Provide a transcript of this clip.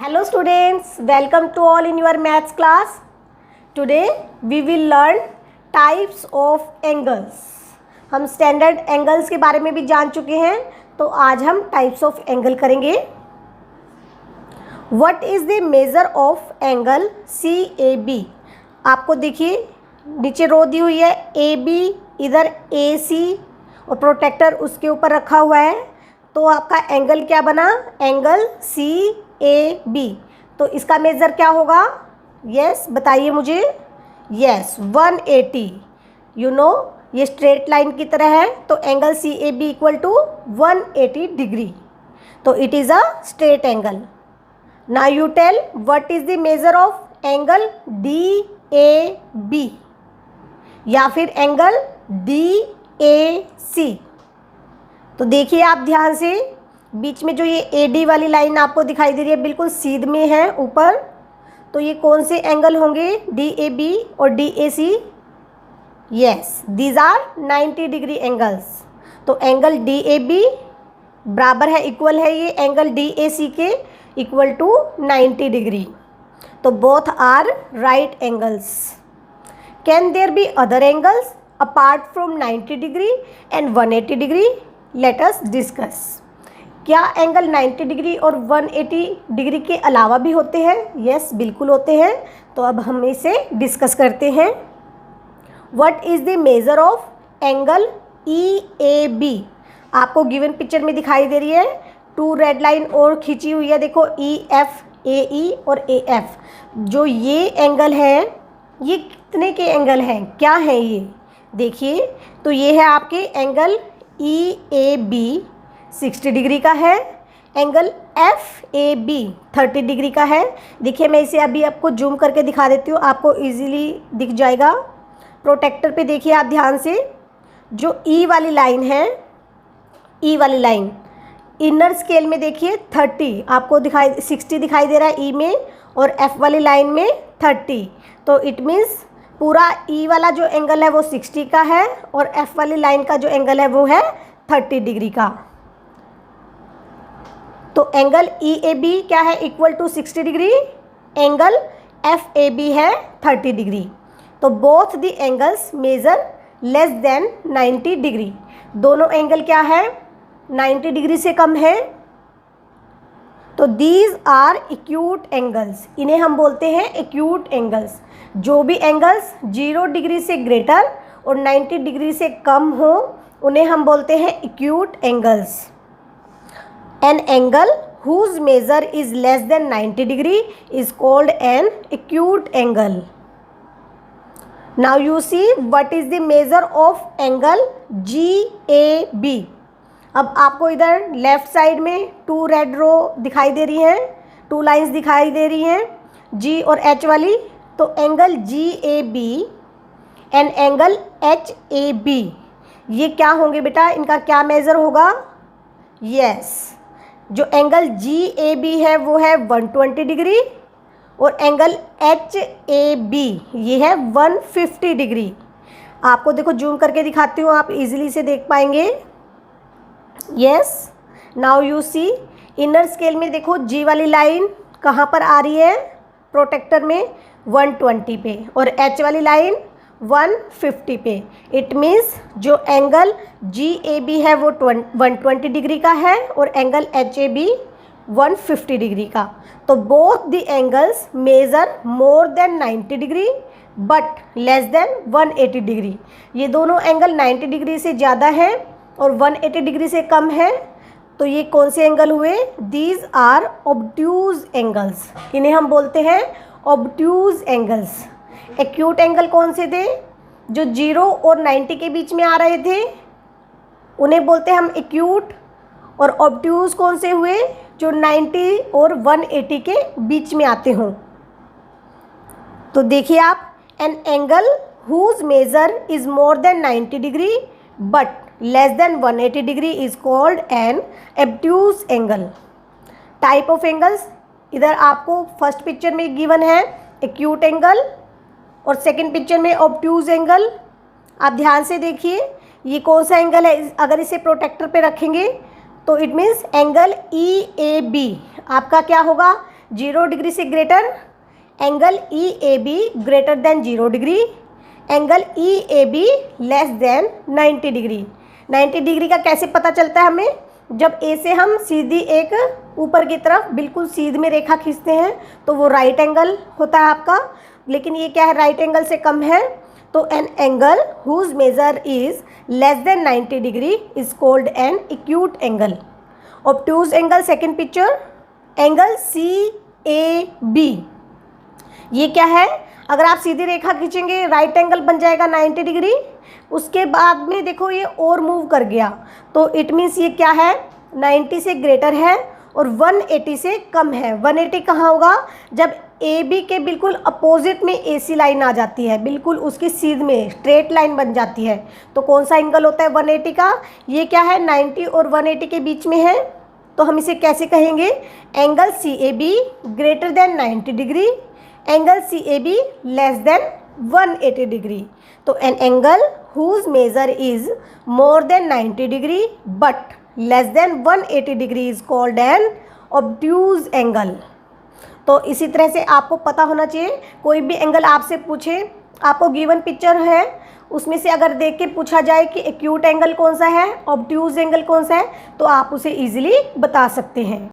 Hello students, welcome to all in your maths class. Today we will learn types of angles. हम standard angles के बारे में भी जान चुके हैं, तो आज हम टाइप्स ऑफ एंगल करेंगे. What is the measure of angle CAB? आपको देखिए नीचे रो दी हुई है AB, इधर AC और प्रोटेक्टर उसके ऊपर रखा हुआ है, तो आपका एंगल क्या बना? Angle CAB. तो इसका मेज़र क्या होगा? यस बताइए मुझे. यस 180. ये स्ट्रेट लाइन की तरह है, तो angle CAB equal to 180 degree. तो it is a straight angle. Now you tell what is the measure of angle DAB या फिर एंगल DAC. तो देखिए आप ध्यान से, बीच में जो ये AD वाली लाइन आपको दिखाई दे रही है बिल्कुल सीध में है ऊपर, तो ये कौन से एंगल होंगे? DAB और DAC. Yes these are 90 degree angles. तो एंगल DAB बराबर है, इक्वल है ये एंगल DAC के, इक्वल टू 90 डिग्री. तो both are right angles. Can there be other angles apart from 90 degree and 180 degree? Let us discuss. क्या angle 90 degree और 180 degree के अलावा भी होते हैं? यस बिल्कुल होते हैं. तो अब हम इसे डिस्कस करते हैं. What is the measure of angle EAB? आपको गिवन पिक्चर में दिखाई दे रही है, 2 रेड लाइन और खींची हुई है. देखो EF, AE और AF. जो ये एंगल है, ये कितने के एंगल हैं? क्या हैं ये? देखिए, तो ये है आपके एंगल EAB 60 डिग्री का है, एंगल FAB 30 डिग्री का है. देखिए मैं इसे अभी आपको जूम करके दिखा देती हूँ, आपको इजीली दिख जाएगा. प्रोटेक्टर पे देखिए आप ध्यान से, जो E वाली लाइन है, E वाली लाइन इनर स्केल में देखिए 30 आपको दिखाई, 60 दिखाई दे रहा है E में, और F वाली लाइन में 30. तो इट मीन्स पूरा E वाला जो एंगल है वो 60 का है, और F वाली लाइन का जो एंगल है वो है 30 डिग्री का. तो एंगल EAB क्या है? Equal to 60 degree. Angle FAB है 30 डिग्री. तो both the angles measure less than 90 degree. दोनों एंगल क्या है? 90 डिग्री से कम है. तो दीज आर एक्यूट एंगल्स. इन्हें हम बोलते हैं एक्यूट एंगल्स. जो भी एंगल्स 0 डिग्री से ग्रेटर और 90 डिग्री से कम हो, उन्हें हम बोलते हैं acute angles. An angle whose measure is less than 90 degree is called an acute angle. Now you see what is the measure of angle GAB. अब आपको इधर लेफ्ट साइड में 2 रेड रो दिखाई दे रही हैं, 2 लाइंस दिखाई दे रही हैं, G और H वाली. तो angle GAB and angle HAB ये क्या होंगे बेटा? इनका क्या मेज़र होगा? यस जो एंगल GAB है वो है 120 डिग्री, और एंगल HAB ये है 150 डिग्री. आपको देखो जूम करके दिखाती हूँ, आप इजीली से देख पाएंगे. Yes now you see, inner scale में देखो G वाली लाइन कहाँ पर आ रही है? प्रोटेक्टर में 120 पे, और H वाली लाइन 150 पे. इट मीन्स जो एंगल GAB है वो 120 डिग्री का है, और एंगल HAB 150 डिग्री का. तो both the angles measure more than 90 degree but less than 180 degree. ये दोनों एंगल 90 डिग्री से ज़्यादा है और 180 डिग्री से कम है. तो ये कौन से एंगल हुए? These are obtuse angles. इन्हें हम बोलते हैं ऑब्ट्यूज एंगल्स. एक्यूट एंगल कौन से थे? जो 0 और 90 के बीच में आ रहे थे, उन्हें बोलते हैं हम एक्यूट. और ऑब्ट्यूज कौन से हुए? जो 90 और 180 के बीच में आते हों. तो देखिए आप, an angle whose measure is more than 90 degree but less than 180 degree is called an obtuse angle. Type of angles इधर आपको फर्स्ट पिक्चर में गिवन है एक्यूट एंगल, और सेकंड पिक्चर में ऑब्ट्यूज एंगल. आप ध्यान से देखिए, ये कौन सा एंगल है? अगर इसे प्रोटेक्टर पे रखेंगे तो इट मीन्स एंगल EAB आपका क्या होगा? 0 डिग्री से greater, angle EAB greater than 0 degree, angle EAB less than 90 degree. 90 degree का कैसे पता चलता है हमें? जब ए से हम सीधी एक ऊपर की तरफ बिल्कुल सीध में रेखा खींचते हैं तो वो राइट एंगल होता है आपका, लेकिन ये क्या है, राइट एंगल से कम है। तो an angle whose measure is less than 90 degree is called an acute angle. Obtuse angle, second picture, angle CAB, ये क्या है? अगर आप सीधी रेखा खींचेंगे राइट एंगल बन जाएगा 90 डिग्री, उसके बाद में देखो ये और मूव कर गया तो इट मीन्स ये क्या है, 90 से ग्रेटर है और 180 से कम है। 180 कहाँ होगा? जब AB के बिल्कुल अपोजिट में AC लाइन आ जाती है, बिल्कुल उसकी सीध में स्ट्रेट लाइन बन जाती है, तो कौन सा एंगल होता है 180 का? ये क्या है, 90 और 180 के बीच में है, तो हम इसे कैसे कहेंगे? Angle CAB greater than 90 degree, angle CAB less than 180 degree. तो an angle whose measure is more than 90 degree but less than 180 degree is called an obtuse angle. तो इसी तरह से आपको पता होना चाहिए, कोई भी एंगल आपसे पूछे, आपको गिवन पिक्चर है उसमें से अगर देख के पूछा जाए कि एक्यूट एंगल कौन सा है, ऑब्ट्यूज एंगल कौन सा है, तो आप उसे इजीली बता सकते हैं।